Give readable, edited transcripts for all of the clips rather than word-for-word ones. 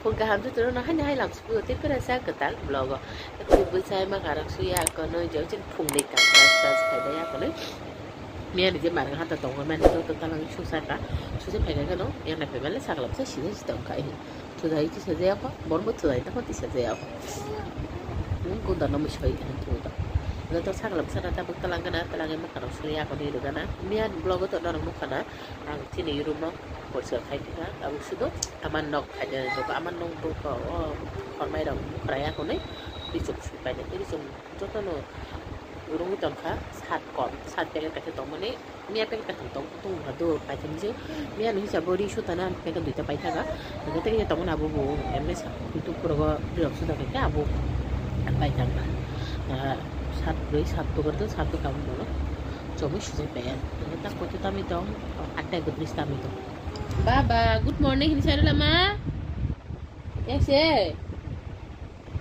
Pagkahan tu nó hay làm sự tiếp cái sao cái tal blog cái bữa sai mà cả đặc suy còn nơi chỗ trên phùng đi cả phải đấy còn đấy miền thì bạn hắn ta tổng cái men tôi ta đang chú sai cả chú sai phải cái nó yang này phải lấy sạc làm sao xí tổng cái chú thấy chứ sẽ dễ quá bốn bữa tuổi ta có tí sẽ dễ cũng cũng đã nó mới chơi cái chú đó người ta sạc làm sao ta bực ta lang cái mà cả đặc suy còn đi được cái đó miền blog tôi đang lúc cái đó thì này rumah buat saya kita, abis itu aman nok aja, coba aman nong tuh kalau kormai dong, keraya kau nih dicuk supaya jadi cung, contoh no, urung itu angka saat pengen kasih tong mana, ni pengen kasih tong hadu, macam je, ni anu siapa body shoot tanah pengen duit apa itu kan, nanti kita tong mana abu, emes itu pura belum sudah kayak abu, apa itu kan, satu kertas satu kamu dulu, coba sudah pengen, kita kutu kami dong, ada gudris kami dong. Baba, good morning. Ini saya lama. Yang sih,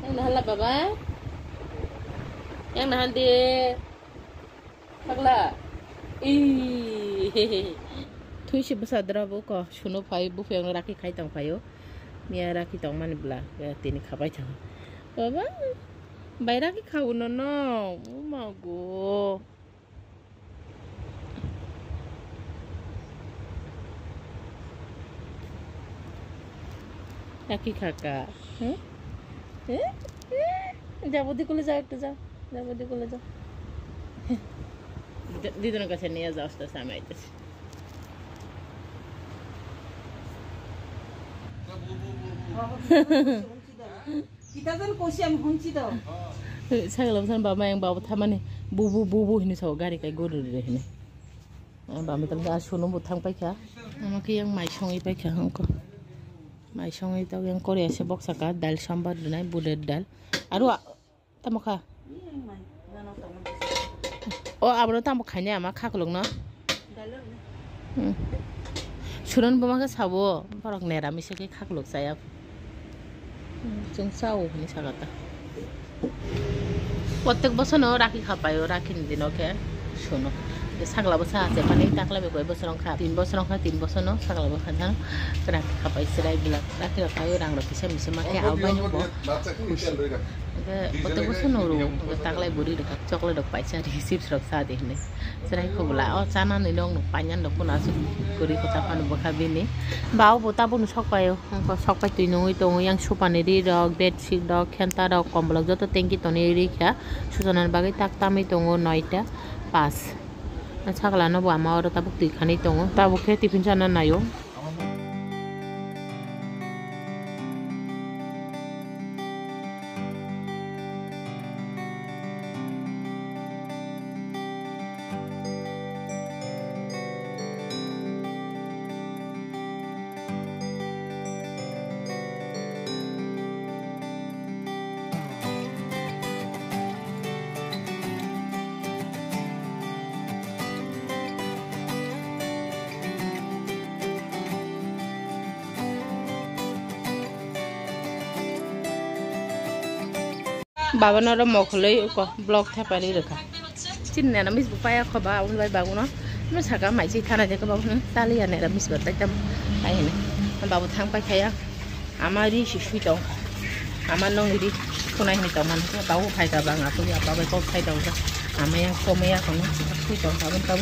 yang nahan lah baba, yang nahan di, pagla, Thui si besar drabu ko, suno pai bu yang laki kai tang payo, mia laki tang mana bela, ya tini kapai tang. Baba, bayar laki kau nono, mau go. Laki kakak, Jauh di kulit jauh tu jauh di kulit jauh. Di tu nak kasi niya jauh sudah sama itu. Kita kan kosiam hunci dah. Saya kalau misalnya bapa yang bawa taman ni, bubu ini sahaja gari kayak guru deh ini. Bapa minta asal nombor thang pakai, nama yang mai songi pakai angko. Mai songi tahu yang Korea sebab saka dal sambar dunai bulat dal. Aduh, tamu kah? Oh, abang tamu kahnya ama kah kulung no? Suran pemakai sabo, parok nera misalnya kah kulung saya. Jeng sawo ini sakata. Waktu bosan no raki kapayo raki ni dino ke, suno. Sagla bosan aja, panik taklah begoy bosan orang tin bosan no sagla bosan kan, kerak kapai serai bilang, raki kapayo orang lo bisa makai awal nyobo. Waktu bosan no taklah buri dekat coklat dok pacar dihisip serok saat ini. Serai ko bula, oh sana ni dong panjang dok pun asuk kuri kota panu bakabini. Bau bota pun sok payo, sok pay tuinung itu yang supaniri dok, bedsheet dok, kenta dok, kombolok joto tengki toniri kya, susanan bagai tak tami tungu noita pas. Sagla no buat mau ada tabuk di kan itu, tabuknya tipin sana nayo. Baba nó mau khơi có blog theo bài đi được cả. Chín này nó miss bupaya có ba ông lại bảo nó sao cả mày chỉ thằng này cho các bạn ta liền này là miss bật tay này nó bảo một tháng phải thấy à ama đi suy đâu ama nông đi con này thì tao mình bảo phải cả bạn à tôi bảo phải có thay đầu ra ama yang komea còn nó suy đâu tao mình tao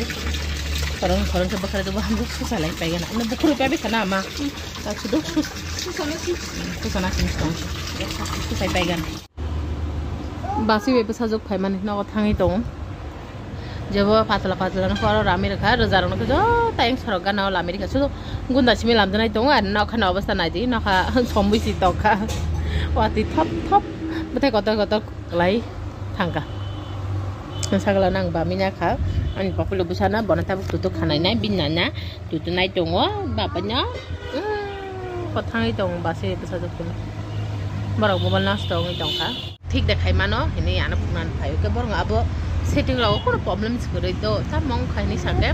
kalau sebab itu bahan buk susah lah pengen nak buku rupiah bisa nama tak sudah susah sini dong susah pengen Basi web sajuk phai mani no thangi tong jabo patla na faro rami rakha rozar no jo taing soroga na lamiri kha su gunda chimi lam janai tong ar no khana obostha nai ji no kha sombi si to kha wati thop betai kotor lai thangka sagala nang ba minya kha ani papulo busana bonata buk tutuk khanai nai binana tutu nai tong bapanya ko thangi tong basi web sajuk barok mobile nas tong tong kha ठीक देखाई मानो ini anak punan payo ke borong abo setting lago kor problem sekali itu tak mau kaini sakit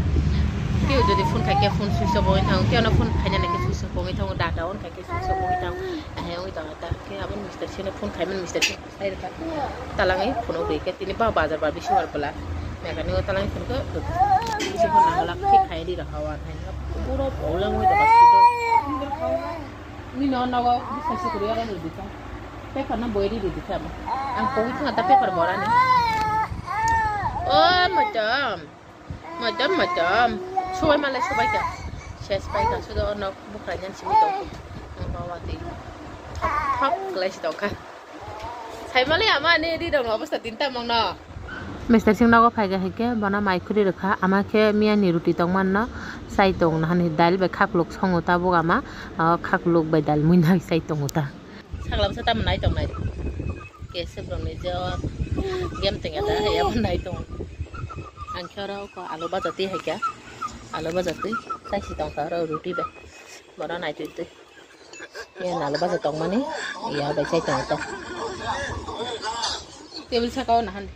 kau jadi phone kayak phone switch off itu kau na phone kayaknya nak switch off itu data on kayak switch off itu yang itu ada kayak abang mister sini phone kayaknya mister sini saya dekat talangi phone off kayak ini bawa bazar bawa bisi warpala mereka ni talangi phone ke bisi phone nak lagi kayak di rahawan kayak pura problem itu pasti itu Ni no nawa bisa sih kuliah kan lebih kan. Paper na boy di kan. Ang kau itu ngata paper bola nih. Oh macam. Coba malah coba kan. Saya kan sudah orang bukannya sih itu. Bawa ti. Top kelas itu kan. Saya malah ama nih di dalam apa setinta mang no. Mister Singh nago phaiga heke bana maikuri rekha amake miya ni ruti tongman na sai tong na hani dal ba khaklok songota bogama khaklok ba dal muinai sai tongota saglam sa tam nai tong nai kese bron ni jo game tenga da ya nai tong ang khara ko alu ba jati heke alu ba jati sai si tong ka ro ruti ba bana nai tu tu ye na alu ba jatong mani ya ba sai tong ta table sakao na han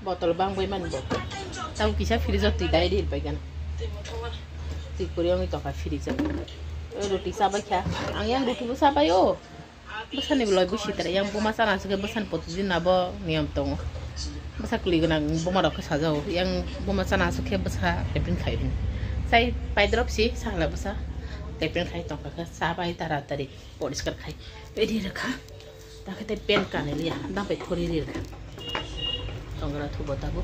botol bang boy man botol tahu kisah freezer tidak di bagian si kuriang itu apa freezer roti sabah kya yang roti bu sabah yo besan ni beloi bu sitera yang bu masan asal besan potujin nabo niam tong besan kuliah nang bu marok kesajau yang bu masan asal ke besan tepin kain saya pai drop sih salah besan tepin kain tong kakak sabah itu tadi polis kerkai beri rekha tak tepin kan lihat dapat kori rekha Tonggara tu bota bu,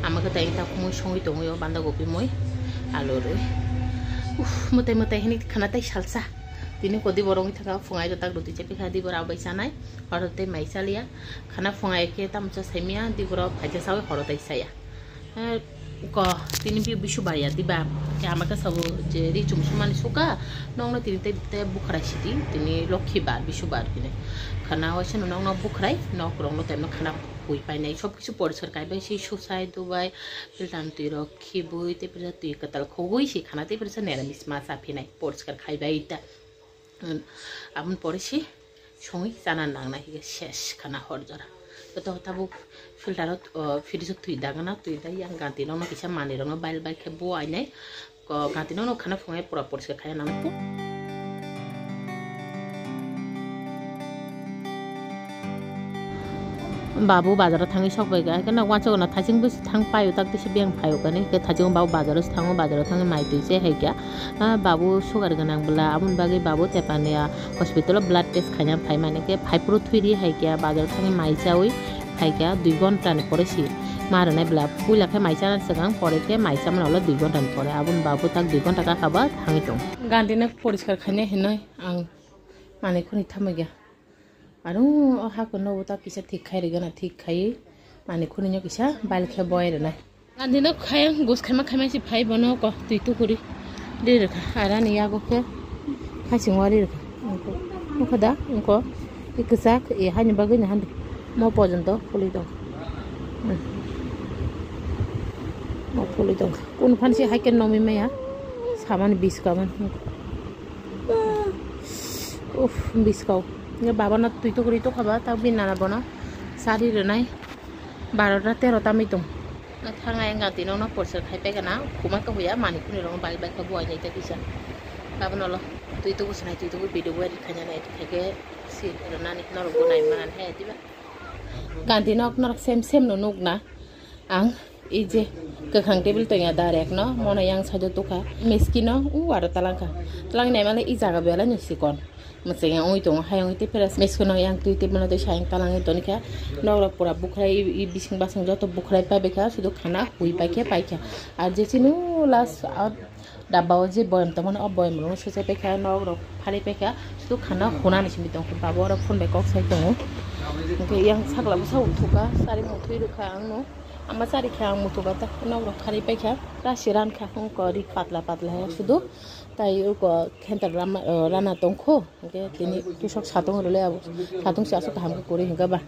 ama kita yang tak mau songi tongo yo banda gopi moi, alur, mutai ini karena tay salsa, ini kodi borong itu kan fungai itu tak roti cepi kadi borau bayi sana, kalau tay mai salia, karena fungai kita macam semia di borau aja sawi kalau tay saya, kok ini bisu bayar tiba, kayak ama kita sabu jadi cuma suka, nongna tay bukarai sih, ini lokhi bar bisu bar ini, karena awalnya nongna bukarai, nongkrong tay karena Bui painai sob kisu porsar kai bai si susai Dubai piltan tui rokhi bui te persa tui katal khogui si khana te persa nera misma sa phinai porsar kai bai ta amun porisi songi sana nang na hi shesh khana hor jara to tabu filtarot fridge tui dagana tui da yang ganti no kisa mani rong bail bai ke bo ai nai ko ganti no khana fungai pura porsar kai nang pu Babu bazar tangi sok baga, karena wajar karena thajing bus thang payu tak disi biang payu kan ke thajing babu bazar tangi mai tu je hega, babu sugar ganang bela, amun bagi babu tepania hospital blood test kanya pai mana ke pai puru thuiri hega bazar tangi mai jawi hega 2 ঘন্টা ni poresi, marane bela pula ke mai jalan segang pore ke mai jaman olah 2 ঘন্টা ni pore, amun babu tak 2 ঘন্টা ka kabar tangi tong. Ganti nak poriskar kanya henai ang mane kuni thamagya. Aduh, aku nak buat kisah tik kaya regana tik kaya, mana kuningnya kisah balik ke boy rena. Nanti nak kaya gus kaya si pai bono ko tu itu kuri, dia reka. Ada ni aku ke kaya singwari reka. Muka dah, muka ikut hanya bagian handi mau pojan tu pulih dong. Mau pulih dong. Kun fansi hiking nomi maya, saman bis kaman. Bis kau. Ini bapa nak tu itu kuri tu khabar tapi nana bona sari renai 12-13 tam itu thang yang ganti nona porsar khai pe kana kuma ka huya mani kuni rong bal bal ka buai nyai ta kisa bapa nolo tu itu kusna tu itu video edit khanya nai theke si renani noro gonai manan he tiba ganti nok sem no nuk na ang ije ke khang table to ya direct no mona yang sajo tu ka miskino ara talang nai male i jaga bela ni sikon Masih yang itu hayang itu peras meskono yang tu itu mana tu sayang talang itu ni kah, nora pura bukrai bising basing jatuh bukrai pa beka sudah khana hui pa kya, aja sih nu las dabau je boyam teman boyam rumah susah beka nora hari beka sudah khana khuna ni sini tong bawa orang phone beka saya tong, mungkin yang sakla besar utuka sari mutu itu kah no, ama sari kah mutu kata nora hari beka rasiran kah kori patla ya sudah tayo ko kentar rana tongko oke tini tusok satong role abu satong siaso kaham ko kori hingga ba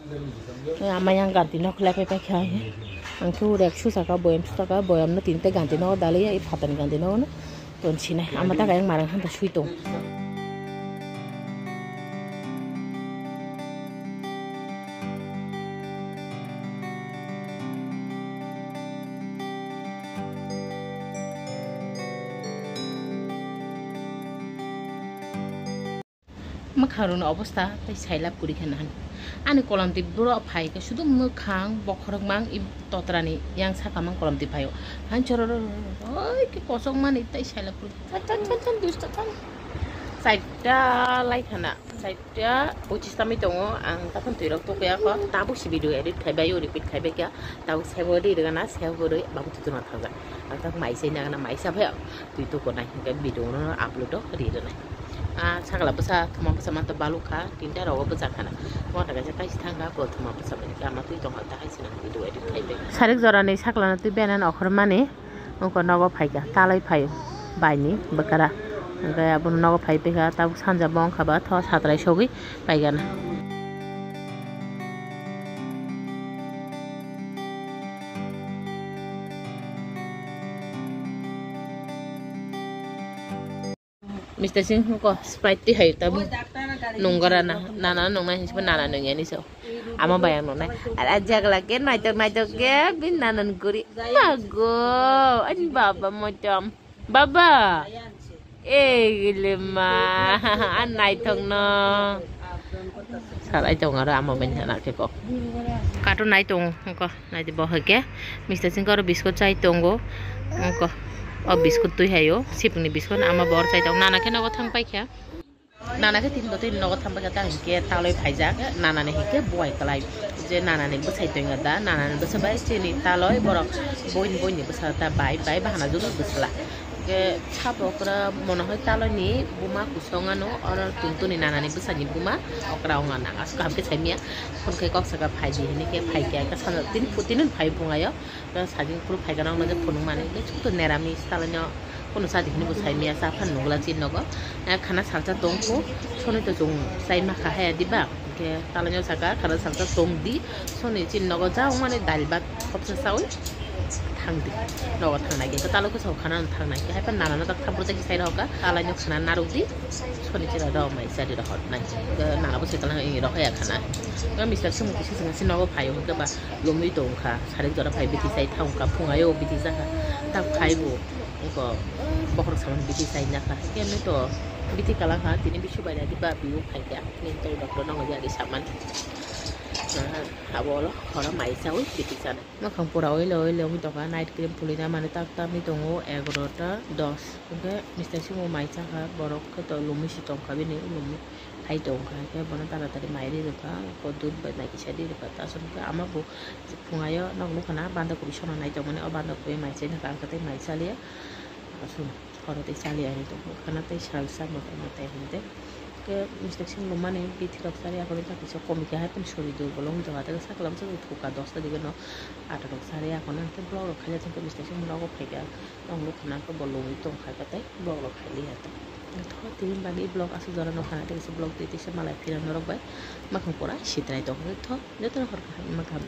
ama yang ganti no khla pe kha he angku reksu saka boyam na tinte ganti no dali ya i phatan ganti no ton chine ama ta yang marang han ta sui tong Makarun অবস্থা তাই সাইলাপ করি খানান ani kolam ti bro phai ka sudu mukhang bokhrok mang i totrani yang sakamang kolam ti phayo han choror oi ki kosong man itai sailap chan dusta chan saida lai thana saida uci sami tongo ang tapon tuirok to kaya ko tabu si video edit khaibai yo repeat khaibai kya tabu sebodi degana sebodi babu tu na thaga ang tak mai sei na mai sa phya tu to ko nai ke video no upload do ri de nai sagala pasa thama pasa man to balu kha tinta ro pasa khana mo ta ga kai thanga ko thama pasa ban ka ma tu tong ha ta hai sina video edit khaibai sarik jora nei sakla na tu benan okhor mane ko nogo phaiga talai phai baini bakara Gaya abon nago phai peka tabu sanja bong khaba tho satrai sogi paigana Mr. Singh ko Sprite ti hai tabu nunggara na nana nungna hispa nana nungya ni so ama bayang nona ajak lagi naik to ke bin nanan guri mago an baba macam baba gilema an naik thong no sarai tong ara ama ben na ke ko kato naik tong ko naik di bawah ke Mr. Singh ko biskut chai tongo ko biskut tu hayo sipni biskut ama bor chai tong nana ke nago thang pai kya nana ke tin nago thang pai ka ke taloi phaijak nana ne ke boy kalai je nana ne bsai tong da nana ne bsabai chini taloi borok boin ne bsata bai bahana judo bsla ke chapokra monohoi taloi ni buma kusonga no or tuntuni nana ne bsani buma okra ngana askam ke chaimia kon ke kok saka phaiji ne ke phai ke ka san tin putinun phai bungayo ka sajing puru phai kana no je phunung mane ke chutu nerami stalanya kono sadi ni bsai mia sa phan nugla chin nogo khana salcha tongko sone to jong sai ma kha ha diba ke talanya saka khana salcha tong di sone chin nogo ja mane dalbat khopsa sawi thangdi nogo thangnai ke talo ko khana thangnai ke ha nana no tak tham project sai roka talanya khana narudi sone chira do mai sadi ro hot nai ke nana bo se kala ngi ro ya khana ga Mr. Singh ko sin nogo phayo ke ba lomi tong kha sare jora phai biti sai thang ka phungayo biti sa ta phai bo ko bokor saman biti sai na kha ke no to biti kala kha tini bisu bai di ba biu phai ya nin to doktor no ya di saman habolo khora mai sau biti sana no khang pura oi mi to ka night cream pulina mane tak mi tongo 11ta 10 ke Mr. Singh mai cha kha borok ke to lumi si tong kha bi ni lumi hai tong kha ke bona tara tari mai ri ka ko dud ba nai ki sadi ka ta sun ka ama bu phungayo nok lu khana banda ko bisona nai to mane obanda ko mai che na ka ka te mai salia asun khora te salia ni to khana te salsa mo te hinde ke Mr. Singh lumane biti rok sari akon ta kiso komika ha pun shori do bolong to ata sa kalam sa thuka 10 ta diga no 8 rok sari akon ta blog rok khale ta Mr. Singh no ko phega ong lu khana ko bolong to kha ka tai blog rok khali ata tho tin bani blog asu jara no khana te blog te se malai firan rok bai makhang pora sitrai to tho jeto hor ka makham